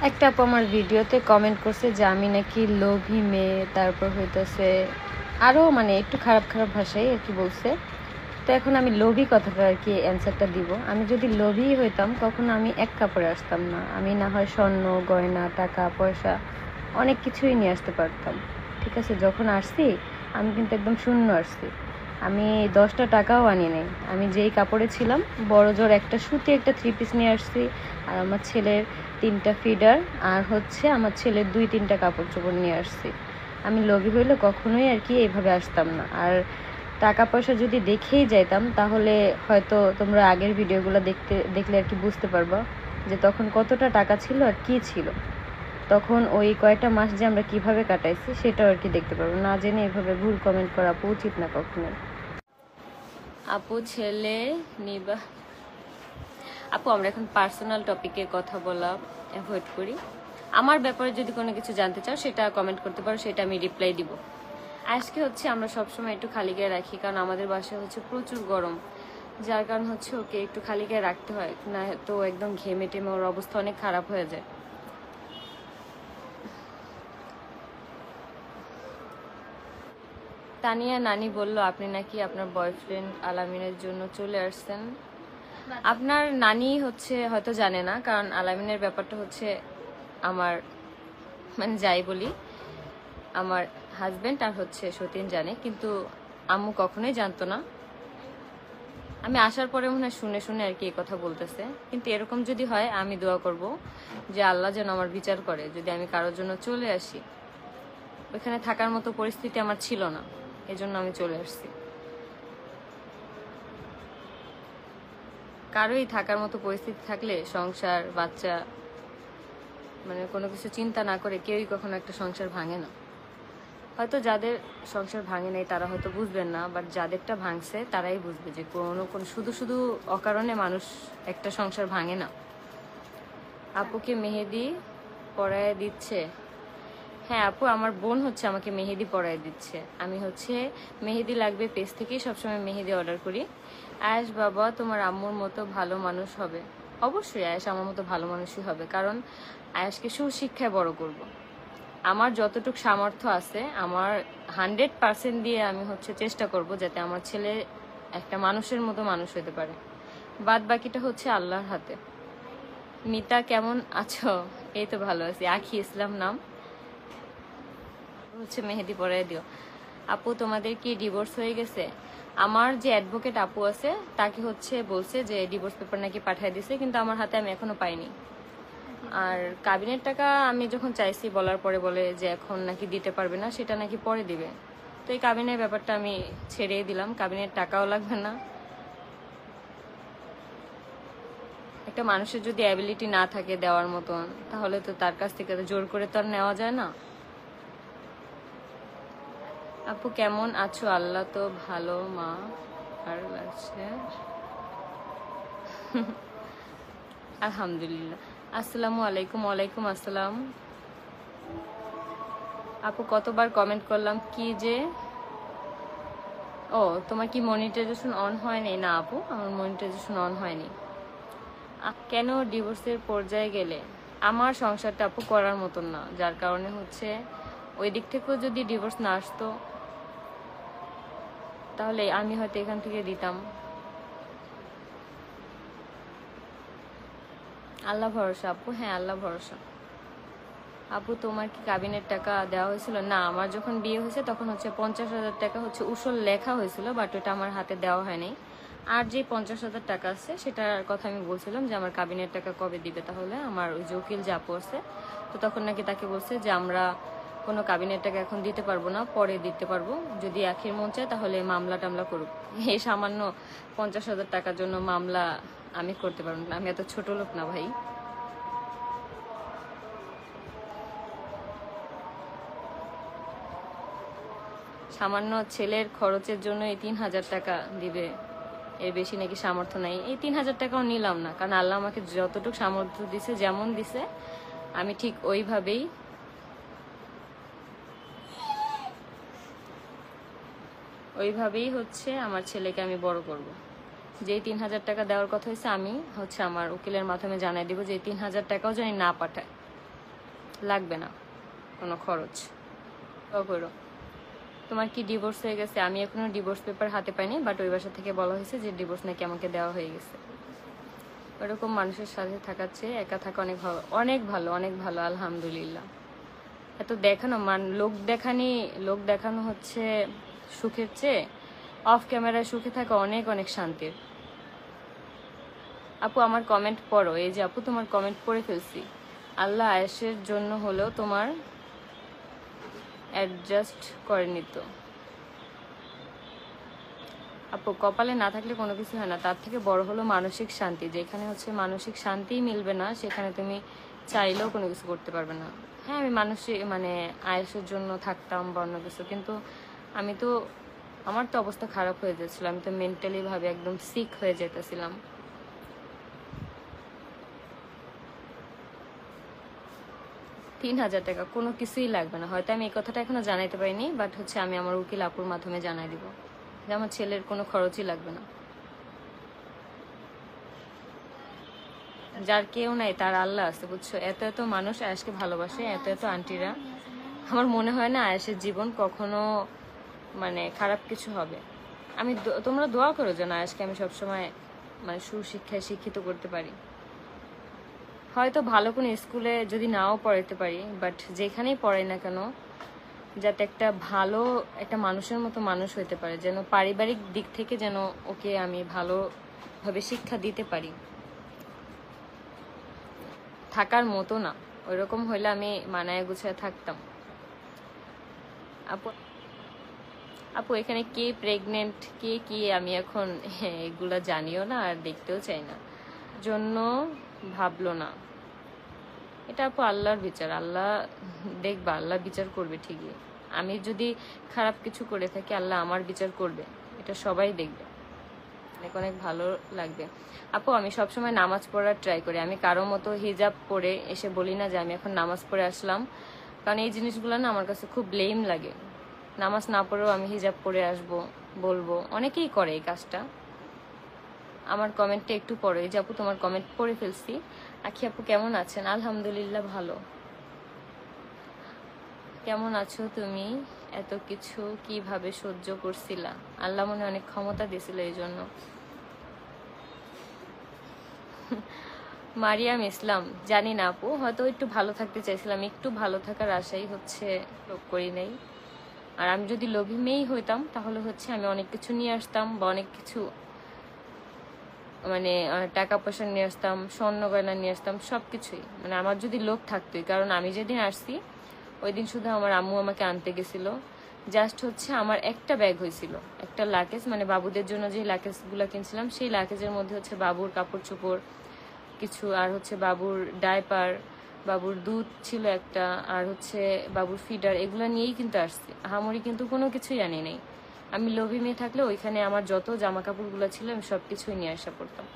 একটা আপু আমার ভিডিওতে কমেন্ট করছে যে আমি নাকি লোভী মেয়ে, তারপর হইতেছে আরও মানে একটু খারাপ খারাপ ভাষায় আর কি বলছে। তো এখন আমি লোভী কথাটা আর কি অ্যান্সারটা দিব। আমি যদি লোভী হইতাম কখনো আমি এক কাপড়ে আসতাম না। আমি না হয় স্বর্ণ গয়না টাকা পয়সা অনেক কিছুই নিয়ে আসতে পারতাম, ঠিক আছে। যখন আসছি আমি কিন্তু একদম শূন্য আসছি। আমি 10টা টাকাও আনি নাই। আমি যেই কাপড়ে ছিলাম বড় জোর একটা সুতি একটা 3 পিস নিয়ে আসছি, আর আমার ছেলের 3টা ফিডার, আর হচ্ছে আমার ছেলের 2-3টা কাপড় চোপড় নিয়ে আসছি। আমি লোভী হইলে কখনোই আর কি এইভাবে আসতাম না। আর টাকা পয়সা যদি দেখেই যাইতাম তাহলে হয়তো তোমরা আগের ভিডিওগুলো দেখলে আর কি বুঝতে পারবা যে তখন কতটা টাকা ছিল আর কি ছিল। তখন ওই কয়টা মাস যে আমরা কিভাবে কাটাইছি সেটাও আর কি দেখতে পারবো। না জেনে এভাবে ভুল কমেন্ট করা আপু উচিত না কখনোই। আপু ছেলে নিবা আপু, আমরা এখন পার্সোনাল টপিকে কথা বলা অ্যাভয়েড করি। আমার ব্যাপারে যদি কোনো কিছু জানতে চাও সেটা কমেন্ট করতে পারো, সেটা আমি রিপ্লাই দিব। আজকে হচ্ছে আমরা সবসময় একটু খালি গায়ে রাখি, কারণ আমাদের বাসায় হচ্ছে প্রচুর গরম, যার কারণ হচ্ছে ওকে একটু খালি গায়ে রাখতে হয়, না তো একদম ঘেমে টেমে ওর অবস্থা অনেক খারাপ হয়ে যায়। তানিয়া নানি বলল আপনি নাকি আপনার বয়ফ্রেন্ড আলামিনের জন্য চলে আসছেন। আপনার নানি হচ্ছে হয়তো জানে না, কারণ আলামিনের ব্যাপারটা হচ্ছে আমার মানে যাই বলি আমার হাজবেন্ড আর হচ্ছে সতীন জানে, কিন্তু আম্মু কখনোই জানতো না। আমি আসার পরে মনে হয় শুনে শুনে আর কি এই কথা বলতেছে। কিন্তু এরকম যদি হয় আমি দোয়া করব যে আল্লাহ যেন আমার বিচার করে, যদি আমি কারোর জন্য চলে আসি। ওইখানে থাকার মতো পরিস্থিতি আমার ছিল না, এজন্য আমি চলে আসছি। কারোই থাকার মতো পরিস্থিতি থাকলে সংসার বাচ্চা মানে কোনো কিছু চিন্তা না করে কেউই কখনো একটা সংসার ভাঙে না। হয়তো যাদের সংসার ভাঙে নাই তারা হয়তো বুঝবেন না, বাট যাদেরটা ভাঙছে তারাই বুঝবে যে কোনো শুধু শুধু অকারণে মানুষ একটা সংসার ভাঙে না। আপুকে মেহেদি পরায় দিচ্ছে? হ্যাঁ আপু, আমার বোন হচ্ছে আমাকে মেহেদি পরায় দিচ্ছে। আমি হচ্ছে মেহেদি লাগবে পেজ থেকেই সবসময় মেহেদি অর্ডার করি। আয়েশ বাবা তোমার আম্মুর মতো ভালো মানুষ হবে। অবশ্যই আয়েশ আমার মতো ভালো মানুষই হবে, কারণ আয়েশকে সুশিক্ষায় বড় করব। আমার যতটুকু সামর্থ্য আছে আমার 100% দিয়ে আমি হচ্ছে চেষ্টা করব যাতে আমার ছেলে একটা মানুষের মতো মানুষ হতে পারে। বাদ বাকিটা হচ্ছে আল্লাহর হাতে। মিতা কেমন আছো? এই তো ভালো আছি। আখি ইসলাম নাম, হচ্ছে মেহেদি পরাই দিও। আপু তোমাদের কি ডিভোর্স হয়ে গেছে? আমার যে অ্যাডভোকেট আপু আছে তাকে হচ্ছে বলছে যে ডিভোর্স পেপার নাকি পাঠিয়ে দিছে, কিন্তু আমার হাতে আমি এখনো পাইনি। আর কাবিনের টাকা আমি যখন চাইছি বলার পরে বলে যে এখন নাকি দিতে পারবে না, সেটা নাকি পরে দিবে। তো এই কাবিনের ব্যাপারটা আমি ছেড়ে দিলাম, কাবিনের টাকাও লাগবে না। একটা মানুষের যদি অ্যাবিলিটি না থাকে দেওয়ার মতন, তাহলে তো তার কাছ থেকে জোর করে তো আর নেওয়া যায় না। আপু কেমন আছো? আল্লাহ তো ভালো, মা আর লাগছে আলহামদুলিল্লাহ। আসসালামু আলাইকুম। ওয়ালাইকুম আসসালাম। আপু কতবার কমেন্ট করলাম কি যে। ও তোমার কি মনিটাইজেশন অন হয়নি? না আপু, আমার মনিটাইজেশন অন হয়নি। কেন ডিভোর্সের পর্যায়ে গেলে? আমার সংসারটা আপু করার মতন না, যার কারণে হচ্ছে ওই দিক থেকেও যদি ডিভোর্স না আসতো তাহলে আমি হয়তো এখান থেকে দিতাম। আল্লাহ ভরসা আপু, হ্যাঁ আল্লাহ ভরসা। আপু তোমার কি কাবিনের টাকা দেওয়া হয়েছিল? না, আমার যখন বিয়ে হয়েছে তখন হচ্ছে 50,000 টাকা হচ্ছে উসল লেখা হয়েছিল, বাট ওটা আমার হাতে দেওয়া হয়নি। আর যে 50,000 টাকা আছে সেটার কথা আমি বলছিলাম যে আমার কাবিনের টাকা কবে দিবে। তাহলে আমার ওই যে উকিল যে আপু আছে, তো তখন নাকি তাকে বলছে যে আমরা কোনো কাবিনের টাকা এখন দিতে পারবো না, পরে দিতে পারবো, যদি আখির মন চায় তাহলে মামলা টামলা করুক। এই সামান্য 50,000 টাকার জন্য মামলা আমি করতে পারবো না, আমি এত ছোট লোক না ভাই। সামান্য ছেলের খরচের জন্য এই 3,000 টাকা দিবে, এর বেশি নাকি সামর্থ্য নাই। এই 3,000 টাকাও নিলাম না, কারণ আল্লাহ আমাকে যতটুকু সামর্থ্য দিছে, যেমন দিছে আমি ঠিক ওইভাবেই হচ্ছে আমার ছেলেকে আমি বড় করব। যেই 3,000 টাকা দেওয়ার কথা হয়েছে আমি হচ্ছে আমার উকিলের মাধ্যমে জানাই দিব যে 3,000 টাকাও জানি না পাঠায়। লাগবে না কোনো খরচ। করো, তোমার কি ডিভোর্স হয়ে গেছে? আমি এখনো ডিভোর্স পেপার হাতে পাইনি, বাট ওই বাসা থেকে বলা হয়েছে যে ডিভোর্স নাকি আমাকে দেওয়া হয়ে গেছে। ওরকম মানুষের সাথে থাকার চেয়ে একা থাকা অনেক ভালো, অনেক ভালো, অনেক ভালো, আলহামদুলিল্লাহ। এত দেখানো লোক দেখানো হচ্ছে সুখের চেয়ে অফ ক্যামেরায় সুখে থাকা অনেক অনেক শান্তির। আপু আমার কমেন্ট পড়ো। এই যে আপু তোমার কমেন্ট পড়ে ফেলছি। আল্লাহ আয়েশের জন্য হলেও তোমার অ্যাডজাস্ট করে নিত। আপু কপালে না থাকলে কোনো কিছু হয় না, তার থেকে বড় হলো মানসিক শান্তি। যেখানে হচ্ছে মানসিক শান্তিই মিলবে না, সেখানে তুমি চাইলেও কোনো কিছু করতে পারবে না। হ্যাঁ, আমি মানসিক আয়েশের জন্য থাকতাম বা অন্য কিছু, কিন্তু আমার তো অবস্থা খারাপ হয়ে যাচ্ছিল। আমি তো মেন্টালি ভাবে একদম সিক হয়ে যেতেছিলাম। $3000 কোনো কিছুই লাগবে না। হয়তো আমি এই কথাটা এখনো জানাইতে পারিনি, বাট হচ্ছে আমি আমার উকিল আপুর মাধ্যমে জানাই দিব যে আমার ছেলের কোনো খরচই লাগবে না। যার কেউ নাই তার আল্লাহ আছে, বুঝছো? এত এত মানুষ আয়েশকে ভালোবাসে, এত এত আন্টিরা। আমার মনে হয় না আয়েশের জীবন কখনো খারাপ কিছু হবে। তোমরা দোয়া করো যেন আয়েশকে আমি সবসময় সুশিক্ষায় শিক্ষিত করতে পারি। হয়তো ভালো কোনো স্কুলে যদি নাও পড়াইতে পারি, বাট যেখানেই পড়াই না কেন যাতে একটা মানুষের মতো মানুষ হইতে পারে, যেন পারিবারিক দিক থেকে যেন ওকে আমি ভালোভাবে শিক্ষা দিতে পারি। থাকার মতো না, ওইরকম হইলে আমি মানায় গুছায় থাকতাম। আপু এখানে কে প্রেগনেন্ট, কে কি আমি এখন এগুলা জানিও না আর দেখতেও চাই না, জন্য ভাবলো না। এটা আপু আল্লাহর বিচার, আল্লাহ দেখবা, আল্লাহ বিচার করবে ঠিকই। আমি যদি খারাপ কিছু করে থাকি আল্লাহ আমার বিচার করবে, এটা সবাই দেখবে। অনেক অনেক ভালো লাগবে। আপু আমি সবসময় নামাজ পড়ার ট্রাই করি। আমি কারো মতো হিজাব পরে এসে বলি না যে আমি এখন নামাজ পড়ে আসলাম, কারণ এই জিনিসগুলো না আমার কাছে খুব ব্লেম লাগে। নামাজ না পড়েও আমি হিজাব পরে আসবো, বলবো, অনেকেই করে এই কাজটা। আমার কমেন্টটা একটু পড়ো। এই যে আপু তোমার কমেন্ট পড়ে ফেলছি। আখি আপু কেমন আছেন? আলহামদুলিল্লাহ ভালো। কেমন আছো তুমি? এত কিছু কিভাবে সহ্য করছিলা? আল্লাহ মনে অনেক ক্ষমতা দিয়েছিল এই জন্য। মারিয়াম ইসলাম, জানি না আপু, হয়তো একটু ভালো থাকতে চাইছিলাম, একটু ভালো থাকার আশাই হচ্ছে লোভ করি নাই। আর আমি যদি লোভী মেয়েই হইতাম তাহলে হচ্ছে আমি অনেক কিছু নিয়ে আসতাম, বা অনেক কিছু টাকা পয়সা নিয়ে আসতাম, স্বর্ণ গয়না নিয়ে আসতাম, সবকিছুই। আমার যদি লোভ থাকতোই, কারণ আমি যেদিন আসছি ওই দিন শুধু আমার আম্মু আমাকে আনতে গেছিল। জাস্ট হচ্ছে আমার একটা ব্যাগ হয়েছিল, একটা লাকেজ, বাবুদের জন্য যে লাকেজগুলো কিনছিলাম সেই লাকেজের মধ্যে হচ্ছে বাবুর কাপড় চোপড় কিছু, আর হচ্ছে বাবুর ডায়পার, বাবুর দুধ ছিল একটা, আর হচ্ছে বাবুর ফিডার, এগুলো নিয়েই কিন্তু আসছি। আহামরি কিন্তু কোনো কিছুই আনি নাই। আমি লোভী মেয়ে থাকলে ওইখানে আমার যত জামা কাপড়গুলো ছিল আমি সবকিছুই নিয়ে আসা পড়তাম।